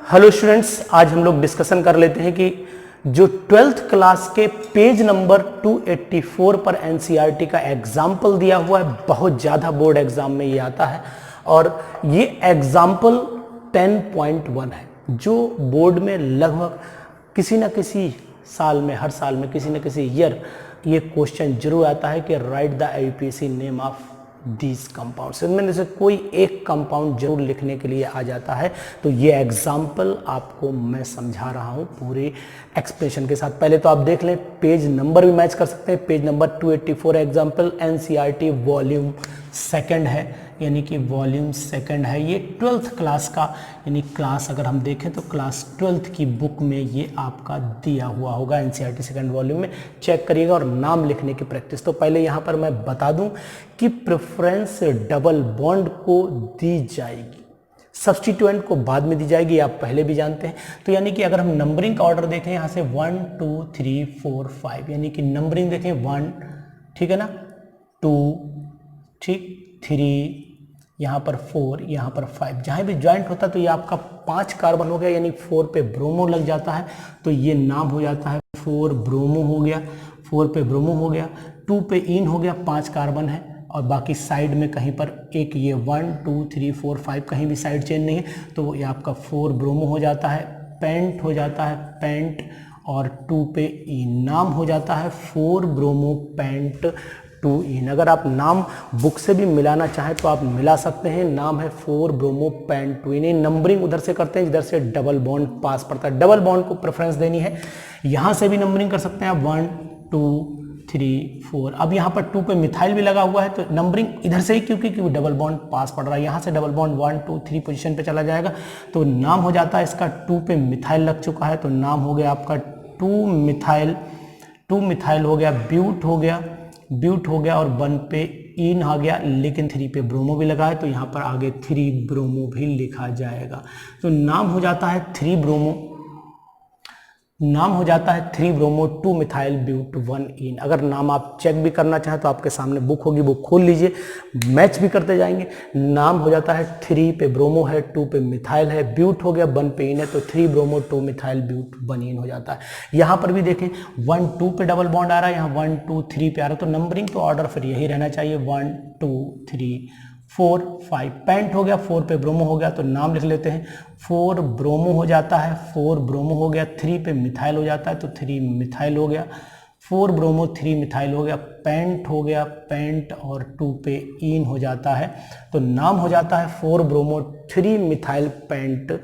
Hello students, आज हम लोग डिस्कशन कर लेते हैं कि जो 12th क्लास के पेज नंबर 284 पर एनसीईआरटी का एग्जाम्पल दिया हुआ है। बहुत ज़्यादा बोर्ड एग्जाम में ये आता है और ये एग्जाम्पल 10.1 है जो बोर्ड में लगभग किसी न किसी साल में, हर साल में किसी न किसी ईयर ये क्वेश्चन जरूर आता है कि right the IUPAC name of these compounds. इनमें से कोई एक कंपाउंड जरूर लिखने के लिए आ जाता है। तो ये एग्जाम्पल आपको मैं समझा रहा हूँ पूरे एक्सप्लेनेशन के साथ। पहले तो आप देख लें, पेज नंबर भी मैच कर सकते हैं। Page number 284 example NCERT volume second है, यानी कि वॉल्यूम सेकंड है। ये 12th क्लास का, यानी क्लास अगर हम देखें तो क्लास 12th की बुक में ये आपका दिया हुआ होगा एनसीईआरटी सेकंड वॉल्यूम में। चेक करिएगा और नाम लिखने की प्रैक्टिस। तो पहले यहाँ पर मैं बता दूं कि प्रेफरेंस डबल बॉन्ड को दी जाएगी, सब्स्टिट्यूएंट को बाद में दी जाएगी, आप पहले भी जानते हैं। तो यानी कि अगर हम नंबरिंग का ऑर्डर देखें यहाँ से 1 2 3 4 5, यानी कि नंबरिंग देखें 1, ठीक है ना, 2, ठीक, 3, यहाँ पर 4, यहाँ पर 5, जहाँ भी ज्वाइंट होता है तो ये आपका 5 कार्बन हो गया, यानी 4 पे ब्रोमो लग जाता है तो ये नाम हो जाता है 4 ब्रोमो हो गया। 4 पे ब्रोमो हो गया, 2 पे इन हो गया, 5 कार्बन है और बाकी साइड में कहीं पर एक ये 1 2 3 4 5 कहीं भी साइड चेन नहीं है तो ये आपका 4 ब्रोमो हो जाता है। पेंट हो जाता है, पेंट, और 2 पे इन, नाम हो जाता है 4 ब्रोमो पेंट 2 इन। अगर आप नाम बुक से भी मिलाना चाहें तो आप मिला सकते हैं। नाम है 4 ब्रोमो पेंट 2 इन। नंबरिंग उधर से करते हैं जिधर से डबल बॉन्ड पास पड़ता है। डबल बॉन्ड को प्रेफरेंस देनी है, यहाँ से भी नंबरिंग कर सकते हैं आप 1 2 3 4। अब यहाँ पर 2 पे मिथाइल भी लगा हुआ है तो नंबरिंग इधर से ही, क्योंकि डबल बॉन्ड पास पड़ रहा है, यहाँ से डबल बॉन्ड 1 2 3 पोजीशन पे चला जाएगा तो नाम हो जाता है इसका 2 पे मिथाइल लग चुका है तो नाम हो गया आपका 2 मिथाइल हो गया, ब्यूट हो गया, ब्यूट हो गया, और 1 पे इन आ गया, लेकिन 3 पे ब्रोमो भी लगा है तो यहाँ पर आगे 3 ब्रोमो भी लिखा जाएगा। तो नाम हो जाता है 3 ब्रोमो, नाम हो जाता है 3 ब्रोमो 2 मिथाइल ब्यूट 1 इन। अगर नाम आप चेक भी करना चाहें तो आपके सामने बुक होगी, वो खोल लीजिए, मैच भी करते जाएंगे। नाम हो जाता है 3 पे ब्रोमो है, 2 पे मिथाइल है, ब्यूट हो गया, 1 पे इन है तो 3 ब्रोमो 2 मिथाइल ब्यूट 1 इन हो जाता है। यहाँ पर भी देखें 1 2 पे डबल बॉन्ड आ रहा है, यहाँ 1 2 3 पे आ रहा है तो नंबरिंग तो ऑर्डर फिर यही रहना चाहिए 1 2 3 4 5। पेंट हो गया, 4 पे ब्रोमो हो गया तो नाम लिख लेते हैं 4 ब्रोमो हो जाता है, 4 ब्रोमो हो गया, 3 पे मिथाइल हो जाता है तो 3 मिथाइल हो गया, 4 ब्रोमो 3 मिथाइल हो गया, पेंट हो गया, पेंट, और 2 पे इन हो जाता है तो नाम हो जाता है 4 ब्रोमो 3 मिथाइल पेंट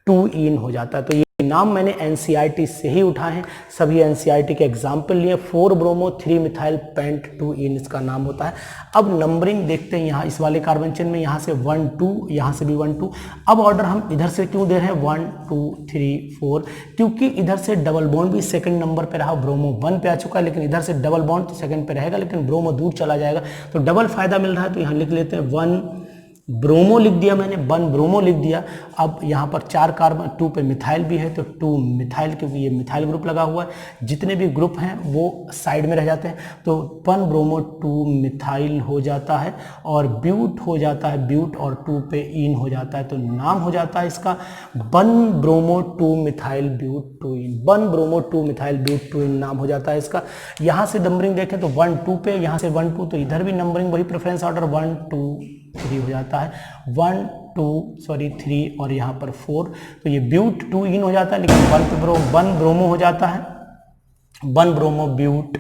2 इन हो जाता है। तो ये नाम मैंने एनसीईआरटी से ही उठाए हैं, सभी एनसीईआरटी के एग्जाम्पल लिए। 4 ब्रोमो 3 मिथाइल पेंट 2 इन इसका नाम होता है। अब नंबरिंग देखते हैं यहाँ इस वाले कार्बन चेन में, यहाँ से 1 2, यहाँ से भी 1 2। अब ऑर्डर हम इधर से क्यों दे रहे हैं 1 2 3 4, क्योंकि इधर से डबल बॉन्ड भी सेकंड नंबर पे रहा, ब्रोमो 1 पे आ चुका है, लेकिन इधर से डबल बॉन्ड तो सेकंड पे रहेगा लेकिन ब्रोमो दूर चला जाएगा तो डबल फायदा मिल रहा है। तो यहाँ लिख लेते हैं 1 ब्रोमो लिख दिया मैंने, 1 ब्रोमो लिख दिया। अब यहाँ पर 4 कार्बन, 2 पे मिथाइल भी है तो 2 मिथाइल, क्योंकि ये मिथाइल ग्रुप लगा हुआ है, जितने भी ग्रुप हैं वो साइड में रह जाते हैं तो 1 ब्रोमो 2 मिथाइल हो जाता है, और ब्यूट हो जाता है, ब्यूट, और 2 पे इन हो जाता है तो नाम हो जाता है इसका 1 bromo 2 methyl but 2 ene. 1 bromo 2 methyl but 2 ene नाम हो जाता है इसका। यहाँ से नंबरिंग देखें तो 1 2 पे, यहाँ से 1 2 तो इधर भी नंबरिंग वही प्रेफरेंस ऑर्डर 1 2 3 हो जाता है, 1 2 3 और यहाँ पर 4 तो ये ब्यूट 2 इन हो जाता है, लेकिन 1 ब्रोमो हो जाता है, 1 ब्रोमो ब्यूट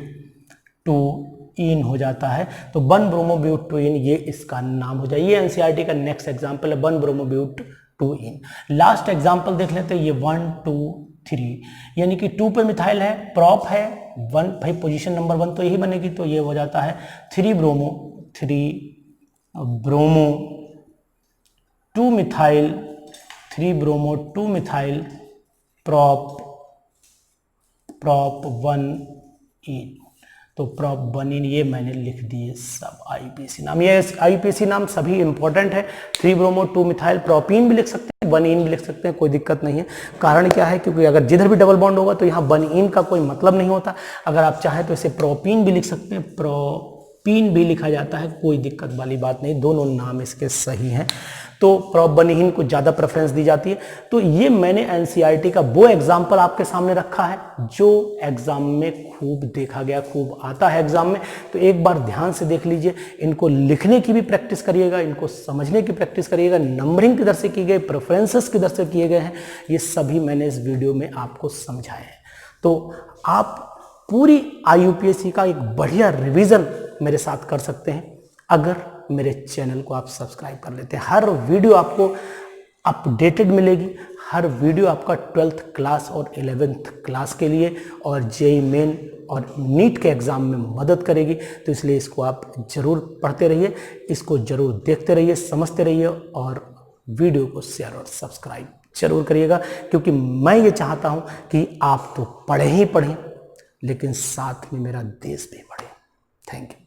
2 इन हो जाता है तो 1 ब्रोमो ब्यूट 2 इन ये इसका नाम हो जाए। ये एनसीईआरटी का नेक्स्ट एग्जाम्पल है 1 bromo but 2 ene. Last example देख लेते हैं, ये 1 2 3, यानी कि 2 पे मिथाइल है, प्रॉप है 1, भाई पोजीशन नंबर 1 तो यही बनेगी तो ये हो जाता है 3 bromo 2 methyl 3 bromo 2 methyl prop 1 इन। तो प्रॉप 1 इन ये मैंने लिख दिए सब आईपीसी नाम। ये आईपीसी नाम सभी इंपॉर्टेंट है। 3 ब्रोमो 2 मिथाइल प्रोपीन भी लिख सकते हैं, 1 इन भी लिख सकते हैं, कोई दिक्कत नहीं है। कारण क्या है, क्योंकि अगर जिधर भी डबल बॉन्ड होगा तो यहाँ 1 इन का कोई मतलब नहीं होता। अगर आप चाहें तो इसे प्रोपीन भी लिख सकते हैं, पीन भी लिखा जाता है, कोई दिक्कत वाली बात नहीं, दोनों नाम इसके सही हैं। तो प्रॉबनिहीन को ज़्यादा प्रेफरेंस दी जाती है। तो ये मैंने एनसीईआरटी का वो एग्जाम्पल आपके सामने रखा है जो एग्जाम में खूब देखा गया, खूब आता है एग्जाम में। तो एक बार ध्यान से देख लीजिए, इनको लिखने की भी प्रैक्टिस करिएगा, इनको समझने की प्रैक्टिस करिएगा, नंबरिंग किधर से की गई, प्रेफरेंसेस किधर से किए गए हैं, ये सभी मैंने इस वीडियो में आपको समझाए हैं। तो आप पूरी IUPAC का एक बढ़िया रिवीजन मेरे साथ कर सकते हैं अगर मेरे चैनल को आप सब्सक्राइब कर लेते हैं। हर वीडियो आपको अपडेटेड मिलेगी, हर वीडियो आपका 12th क्लास और 11th क्लास के लिए और JEE मेन और नीट के एग्जाम में मदद करेगी। तो इसलिए इसको आप जरूर पढ़ते रहिए, इसको जरूर देखते रहिए, समझते रहिए और वीडियो को शेयर और सब्सक्राइब जरूर करिएगा, क्योंकि मैं ये चाहता हूं कि आप तो पढ़ें ही पढ़ें, लेकिन साथ में मेरा देश भी बढ़े। Thank you.